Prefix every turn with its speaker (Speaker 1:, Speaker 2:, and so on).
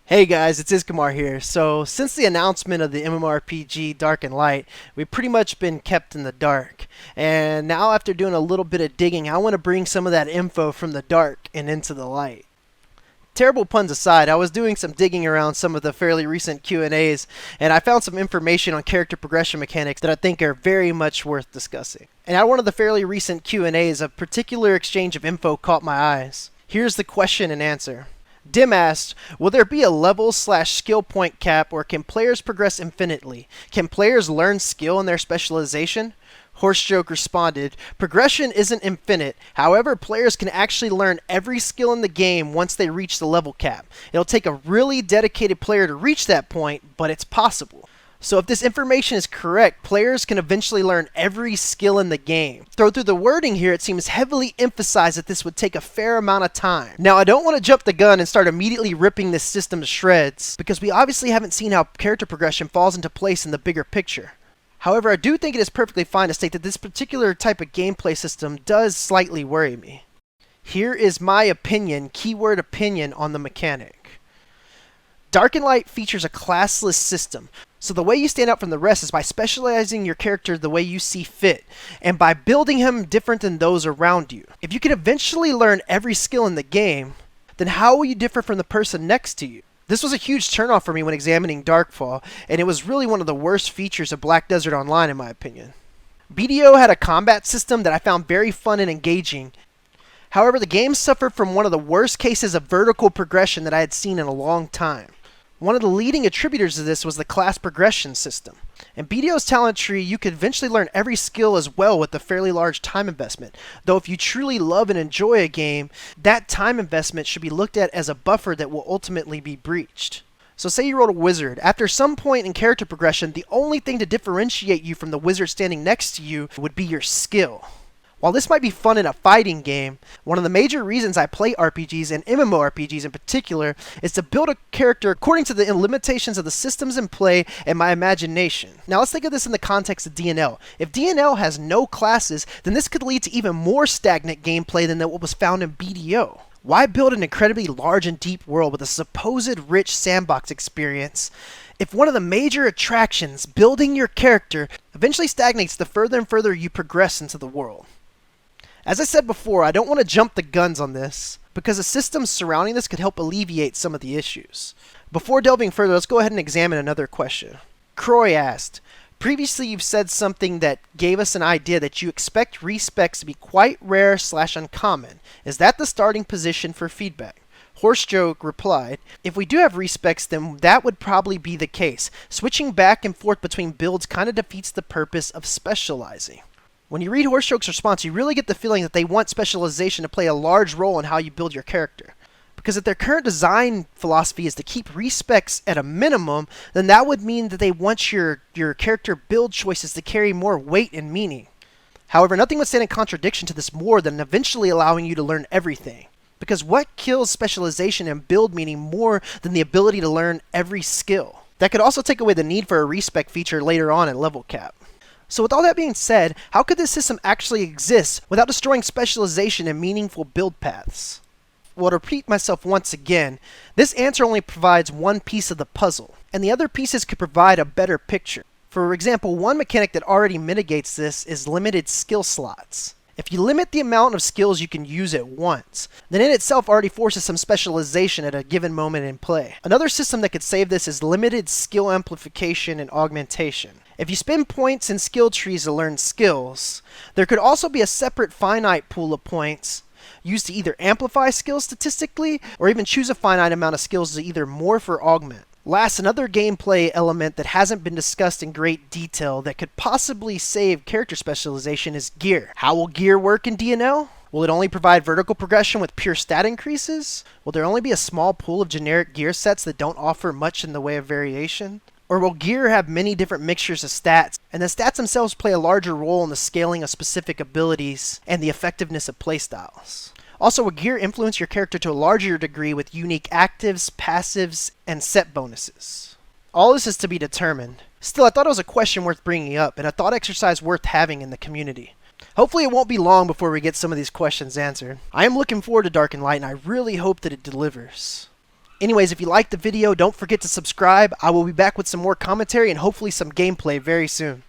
Speaker 1: Hey guys, it's Iskamar here. So, since the announcement of the MMORPG Dark and Light, we've pretty much been kept in the dark. And now, after doing a little bit of digging, I want to bring some of that info from the dark and into the light. Terrible puns aside, I was doing some digging around some of the fairly recent Q&As, and I found some information on character progression mechanics that I think are very much worth discussing. And out of one of the fairly recent Q&As, a particular exchange of info caught my eyes. Here's the question and answer. Dim asked, will there be a level/skill point cap, or can players progress infinitely? Can players learn skill in their specialization? HorseJoke responded, progression isn't infinite. However, players can actually learn every skill in the game once they reach the level cap. It'll take a really dedicated player to reach that point, but it's possible. So if this information is correct, players can eventually learn every skill in the game. Through the wording here, it seems heavily emphasized that this would take a fair amount of time. Now, I don't want to jump the gun and start immediately ripping this system to shreds, because we obviously haven't seen how character progression falls into place in the bigger picture. However, I do think it is perfectly fine to state that this particular type of gameplay system does slightly worry me. Here is my opinion, keyword opinion, on the mechanic. Dark and Light features a classless system. So the way you stand out from the rest is by specializing your character the way you see fit, and by building him different than those around you. If you can eventually learn every skill in the game, then how will you differ from the person next to you? This was a huge turnoff for me when examining Darkfall, and it was really one of the worst features of Black Desert Online in my opinion. BDO had a combat system that I found very fun and engaging. However, the game suffered from one of the worst cases of vertical progression that I had seen in a long time. One of the leading attributors of this was the class progression system. In BDO's talent tree, you could eventually learn every skill as well with a fairly large time investment. Though if you truly love and enjoy a game, that time investment should be looked at as a buffer that will ultimately be breached. So say you rolled a wizard. After some point in character progression, the only thing to differentiate you from the wizard standing next to you would be your skill. While this might be fun in a fighting game, one of the major reasons I play RPGs, and MMORPGs in particular, is to build a character according to the limitations of the systems in play and my imagination. Now let's think of this in the context of DNL. If DNL has no classes, then this could lead to even more stagnant gameplay than what was found in BDO. Why build an incredibly large and deep world with a supposed rich sandbox experience if one of the major attractions, building your character, eventually stagnates the further and further you progress into the world? As I said before, I don't want to jump the guns on this, because the systems surrounding this could help alleviate some of the issues. Before delving further, let's go ahead and examine another question. Croy asked, previously you've said something that gave us an idea that you expect respecs to be quite rare/uncommon. Is that the starting position for feedback? HorseJoke replied, if we do have respecs, then that would probably be the case. Switching back and forth between builds kind of defeats the purpose of specializing. When you read HorseJoke's response, you really get the feeling that they want specialization to play a large role in how you build your character. Because if their current design philosophy is to keep respecs at a minimum, then that would mean that they want your character build choices to carry more weight and meaning. However, nothing would stand in contradiction to this more than eventually allowing you to learn everything. Because what kills specialization and build meaning more than the ability to learn every skill? That could also take away the need for a respec feature later on at level cap. So with all that being said, how could this system actually exist without destroying specialization and meaningful build paths? Well, to repeat myself once again, this answer only provides one piece of the puzzle, and the other pieces could provide a better picture. For example, one mechanic that already mitigates this is limited skill slots. If you limit the amount of skills you can use at once, then it itself already forces some specialization at a given moment in play. Another system that could save this is limited skill amplification and augmentation. If you spend points in skill trees to learn skills, there could also be a separate finite pool of points used to either amplify skills statistically, or even choose a finite amount of skills to either morph or augment. Last, another gameplay element that hasn't been discussed in great detail that could possibly save character specialization is gear. How will gear work in DNL? Will it only provide vertical progression with pure stat increases? Will there only be a small pool of generic gear sets that don't offer much in the way of variation? Or will gear have many different mixtures of stats, and the stats themselves play a larger role in the scaling of specific abilities and the effectiveness of playstyles? Also, will gear influence your character to a larger degree with unique actives, passives, and set bonuses? All this is to be determined. Still, I thought it was a question worth bringing up, and a thought exercise worth having in the community. Hopefully it won't be long before we get some of these questions answered. I am looking forward to Dark and Light, and I really hope that it delivers. Anyways, if you liked the video, don't forget to subscribe. I will be back with some more commentary and hopefully some gameplay very soon.